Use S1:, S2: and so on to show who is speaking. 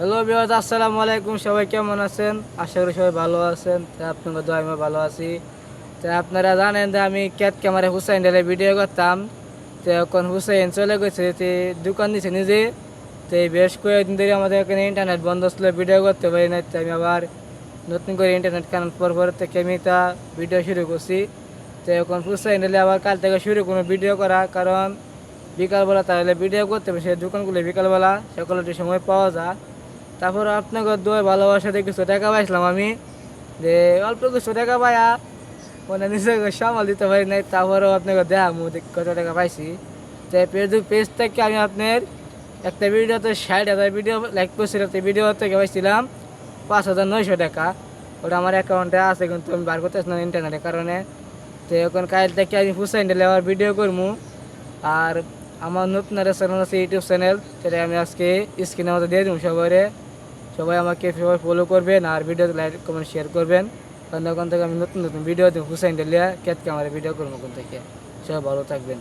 S1: Hello viewers, আসসালামু আলাইকুম। সবাই কেমন আছেন? আশা করি সবাই ভালো আছেন। তো আপনাদের দোয়ায় আমি ভালো আছি। তো আপনারা জানেন যে আমি ক্যাট ক্যামেরা হুসাইন ডেলে ভিডিও করতাম। তো এখন হুসাইন চলে গেছে, তো দোকান দিছে নিজে। তো এই বেশ কয়েকদিন ধরে আমাদের এখানে ইন্টারনেট বন্ধ ছিল, ভিডিও করতে পারি না। তো আমি আবার নতুন করে ইন্টারনেট কানেক্ট পর থেকে আমি তা ভিডিও শুরু করছি। তো এখন হুসাইন ডেলে আবার কাল থেকে শুরু কোনো ভিডিও করা, কারণ বিকালবেলা তাহলে ভিডিও করতে হবে। সেই দোকানগুলো বিকালবেলা সকালের সময় পাওয়া যায়। তারপর আপনাকে দোয়া ভালোবাসাতে কিছু টাকা পাইছিলাম আমি, যে অল্প কিছু টাকা পাইয়া মানে নিজেকে সামাল দিতে পারি নাই। তারপরেও আপনাকে দেখামু কত টাকা পাইছি। তো ফেসবুক পেজ থেকে আমি আপনার একটা ভিডিওতে 60,000 ভিডিও লাইক করছিলাম। তো ভিডিও থেকে পাইছিলাম 5,900 টাকা। ওটা আমার অ্যাকাউন্টে আছে, কিন্তু আমি বার করতেছি না ইন্টারনেটের কারণে। তো এখন কাল থেকে আমি হুসাইন ডেলে আবার ভিডিও করবো। আর আমার নতুন একটা চ্যানেল আছে, ইউটিউব চ্যানেল, সেটা আমি আজকে স্ক্রিনের মধ্যে দিয়ে দেবো সবাই। সবাই আমাকে সবাই ফলো করবেন আর ভিডিও লাইক কমেন্ট শেয়ার করবেন, কারণ ওখান থেকে আমি নতুন নতুন ভিডিও দেবো হুসাইন ডেলিয়া ক্যাট ক্যামেরা ভিডিও করবো ওখান থেকে। সবাই ভালো থাকবেন।